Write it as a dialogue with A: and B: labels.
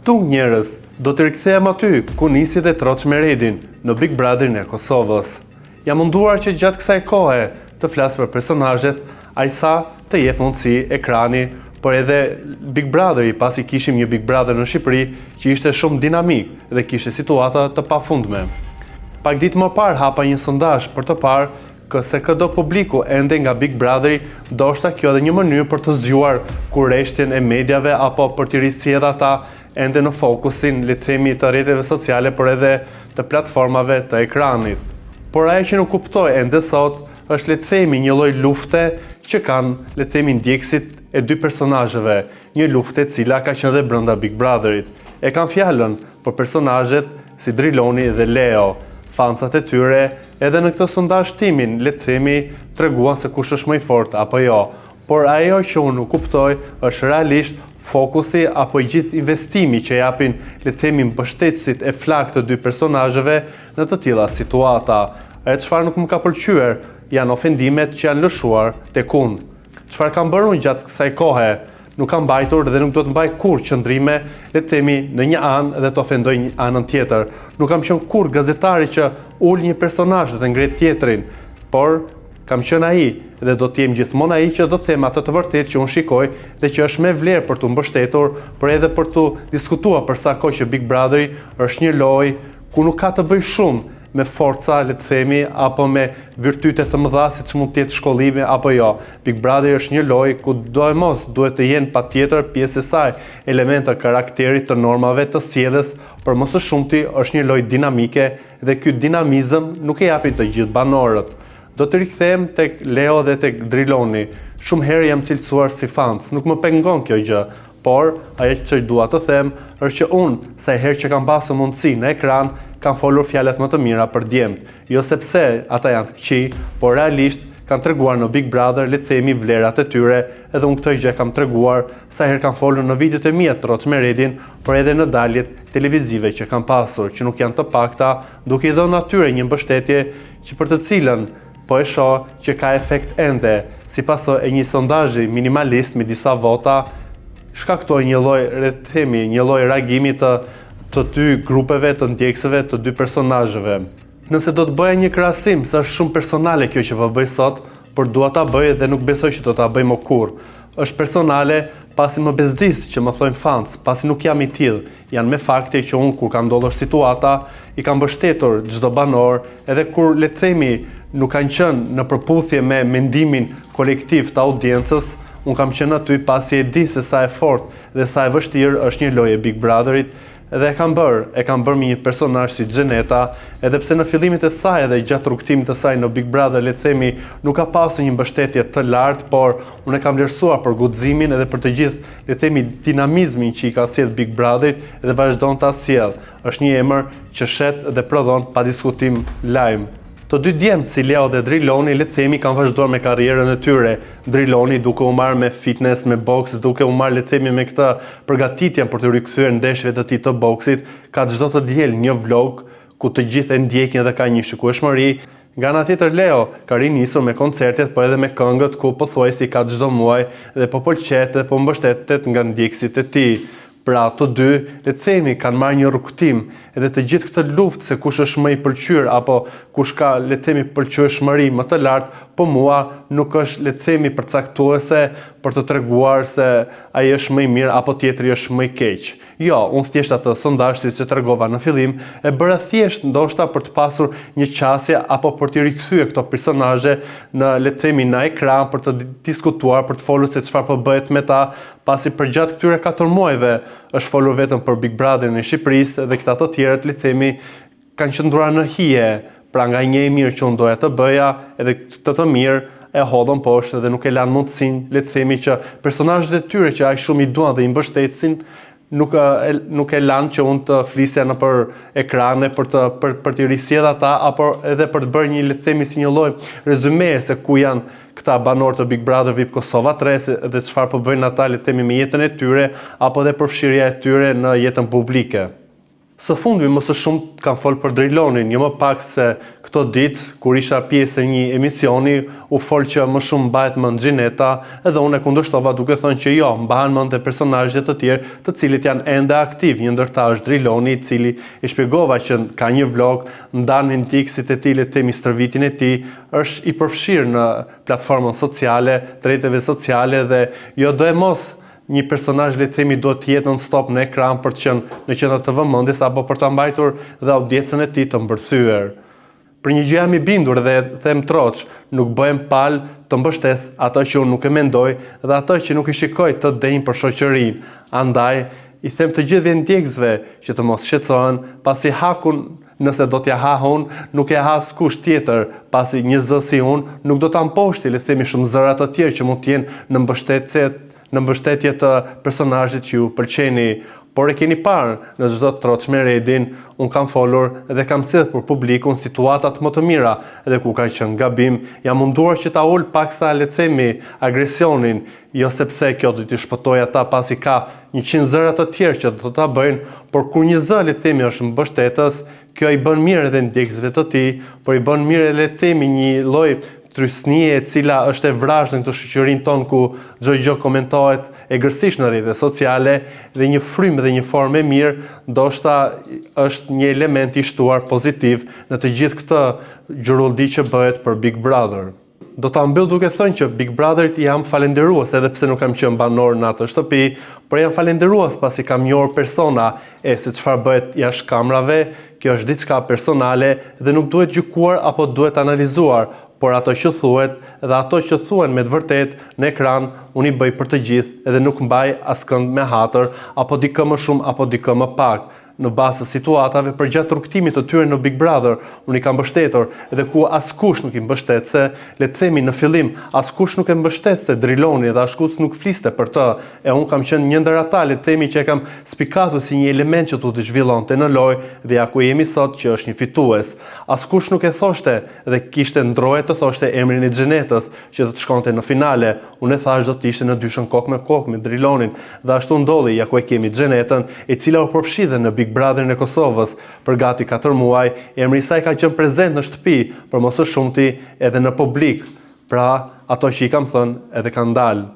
A: Tung njerëz, do të rikthehem aty ku nisi dhe Troç Meredin në Big Brotherin e Kosovës. Jam munduar që gjatë kësaj kohe të flas për personazhet, ajsa të jep mundësi ekrani, por edhe Big Brotheri, pasi kishim një Big Brother në Shqipëri që ishte shumë dinamik dhe kishte situata të pafundme. Pak ditë më parë hapa një sondazh për të parë se këdo publiku ende nga Big Brotheri, ndoshta kjo edhe një mënyrë për të zgjuar kurreshtjen e mediave apo për të rikthyer ata ende në fokusin, le të themi, të rrjeteve sociale, por edhe të platformave të ekranit. Por ajo që nuk kuptoj ende sot është, le të themi, një lloj lufte që kanë, le të themi, ndjekësit e dy personazheve, një lufte e cila ka qenë edhe brenda Big Brotherit. E kanë fjalën për personazhet si Driloni dhe Leo. Fansat e tyre edhe në këtë sondazh timin, le të themi, treguan se kush është më i fortë apo jo. Por ajo që unë nuk kuptoj është realisht fokusi apo i gjithë investimi që japin, le të themi, mbështetësit e flak të dy personazheve në të tilla situata. E çfarë nuk më ka pëlqyer janë ofendimet që janë lëshuar tek unë. Çfarë kam bërë unë gjatë kësaj kohe? Nuk kam mbajtur dhe nuk do të mbaj kur qëndrime, le të themi, në një anë dhe të ofendoj një anën tjetër. Nuk kam qenë kur gazetari që ul një personazh dhe ngret tjetrin, por kam qenë ai dhe do të jem gjithmonë ai që do të them atë të vërtetë që unë shikoj dhe që është me vlerë për të mbështetur, por edhe për të diskutuar për sa kohë që Big Brotheri është një lojë ku nuk ka të bëjë shumë me forca, le të themi, apo me virtyte të mëdha siç mund të jetë shkollimi apo jo. Big Brother është një lojë ku mos duhet të jenë patjetër pjesë e saj elemente të karakterit, të normave, të sjelljes, por më së shumti është një lojë dinamike dhe ky dinamizëm nuk e japin të gjithë banorët. Do të rikthehem tek Leo dhe tek Driloni. Shumë herë jam cilësuar si fans, nuk më pengon kjo gjë, por ajo që dua të them është që unë, sa herë që kam pasur mundësi në ekran, kam folur fjalët më të mira për djemt. Jo sepse ata janë të këqij, por realisht kanë treguar në Big Brother, le të themi, vlerat e tyre, edhe unë këtë gjë kam treguar sa herë kam folur në videot e mia të Troç Meredin, por edhe në daljet televizive që kam pasur, që nuk janë të pakta, duke i dhënë atyre një mbështetje që për të cilën po e shoh që ka efekt ende, sipas e një sondazhi minimalist me disa vota, shkaktoi një lloj, le të themi, një lloj reagimi të dy grupeve të ndjekësve të dy personazheve. Nëse do të bëja një krahasim, se është shumë personale kjo që po bëj sot, por dua ta bëj dhe nuk besoj që do ta bëj më kurrë. Është personale pasi më bezdis që më thojnë fans, pasi nuk jam i tillë. Janë me fakte që unë kur ka ndodhur situata, i kam mbështetur çdo banor, edhe kur, le të themi, nuk kanë qenë në përputhje me mendimin kolektiv të audiencës, unë kam qenë aty pasi e di se sa e fortë dhe sa e vështirë është një lojë e Big Brotherit. Edhe e kam bërë me një personazh si Xheneta, edhe pse në fillimet e saj edhe gjatë rrugtimit të saj në Big Brother, le të themi, nuk ka pasur një mbështetje të lartë, por unë e kam vlerësuar për guximin edhe për të gjithë, le të themi, dinamizmin që i ka sjellë Big Brother dhe vazhdon ta sjellë. Është një emër që shet dhe prodhon pa diskutim lajm. Të dy djemtë si Leo dhe Driloni, le të themi, kanë vazhduar me karrierën e tyre. Driloni duke u marrë me fitness, me boks, duke u marrë, le të themi, me këtë përgatitjen për të rikthyer ndeshjeve të tij të boksit, ka çdo të diel një vlog ku të gjithë e ndjekin dhe ka një shikueshmëri. Nga ana tjetër, Leo ka rinisur me koncertet, po edhe me këngët ku pothuajse ka çdo muaj dhe po pëlqet dhe po mbështetet nga ndjekësit e tij. Pra të dy, le të themi, kanë marrë një rrugtim edhe të gjithë këtë luftë se kush është më i pëlqyer apo kush ka, le të themi, pëlqyeshmëri më të lartë, po mua nuk është, le të themi, përcaktuese për të treguar se ai është më i mirë apo tjetri është më i keq. Jo, unë thjesht atë sondazh, siç e tregova në fillim, e bëra thjesht ndoshta për të pasur një qasje apo për të rikthyer këto personazhe në, le të themi, në ekran për të diskutuar, për të folur se çfarë po bëhet me ta, pasi përgjatë këtyre 4 muajve është folur vetëm për Big Brotherin e Shqipërisë dhe këta të tjerët, le të themi, kanë qëndruar në hije. Pra nga një e mirë që unë doja të bëja, edhe të mirë e hodhën poshtë dhe nuk e lanë mundësinë, le të themi, që personazhet e tyre që aq shumë i duan dhe i mbështetsin, nuk e lanë që unë të flisja nëpër ekrane për të risjellë ata, apo edhe për të bërë një, le të themi, si një lloj rezume se ku janë këta banor të Big Brother VIP Kosova 3 dhe çfarë po bëjnë ata, le të themi, me jetën e tyre apo edhe përfshirja e tyre në jetën publike. Së fundmi më së shumë kanë folë për Drilonin, jo më pak se këto ditë, kur isha pjesë e një emisioni, u folë që më shumë mbahet mend Gjineta, edhe unë e kundërshtova duke thënë që jo, mbahen mend e personazhet të tjerë, të cilët janë ende aktiv. Një ndër ta është Driloni, i cili i shpjegova që ka një vlog, ndan me ndikësit e tij, le të themi stërvitin e tij, është i përfshirë në platformën sociale, të rrjeteve sociale dhe jo do e mos një personazh le të themi do të jetë non-stop në ekran për të qenë në qendër të vëmendjes apo për ta mbajtur dhe audiencën e tij të mbërthyer. Për një gjë jam i bindur dhe them troç, nuk bëhem pal të mbështes ato që unë nuk e mendoj dhe ato që nuk i shikoj të denjë për shoqërinë. Andaj i them të gjithëve ndjekësve që të mos shqetësohen, pasi hakun nëse do t'ja ha unë, nuk e ha askush tjetër, pasi një zë si unë nuk do ta mposhti le të themi shumë zëra të tjerë që mund të jenë në mbështetje të personazhit që ju pëlqeni, por e keni parë në çdo troç me Redin, unë kam folur dhe kam sjellë për publikun situatat më të mira, edhe ku ka qenë gabim, jam munduar që ta ul paksa le të themi agresionin, jo sepse kjo do t'i shpëtoj ata pasi ka 100 zëra të tjerë që do ta bëjnë, por kur një zë le të themi është mbështetës, kjo i bën mirë edhe ndjekësve të tij, por i bën mirë le të themi një lloj trysnie e cila është e vrazhme në këtë shoqërinë tonë ku çdo gjë komentohet egërsisht në rrjetet sociale dhe një frymë dhe një formë e mirë, ndoshta është një element i shtuar pozitiv në të gjithë këtë gjurulldi që bëhet për Big Brother. Do ta mbyll duke thënë që Big Brotherit jam falendërues edhe pse nuk kam qenë banor në atë shtëpi, por jam falendërues pasi kam njohur persona e se çfarë bëhet jashtë kamrave, kjo është diçka personale dhe nuk duhet gjykuar apo duhet analizuar, por ato që thuhet dhe ato që thuhen me të vërtet në ekran, unë i bëj për të gjithë edhe nuk mbaj askënd me hatër, apo dikë më shumë apo dikë më pak. Në bazë të situatave përgjatë rrugtimit të tyre në Big Brother, unë i kam mbështetur edhe ku askush nuk i mbështet se, le të themi në fillim, askush nuk e mbështet se Driloni dhe askush nuk fliste për të, e unë kam qenë një ndër ata, le të themi që e kam spikatur si një element që të zhvillonte në lojë dhe ja ku jemi sot që është një fitues. Askush nuk e thoshte dhe kishte ndroje të thoshte emrin e Xhenetës që do të shkonte në finale. Unë e thash do të ishte në dyshën kokë me Drilonin dhe ashtu ndodhi ja ku e kemi Xhenetën, e cila u përfshi në Big Brotherin e Kosovës për gati 4 muaj, emri i saj ka qenë prezent në shtëpi, për mos së shumti edhe në publik. Pra, ato që i kam thënë edhe kanë dalë.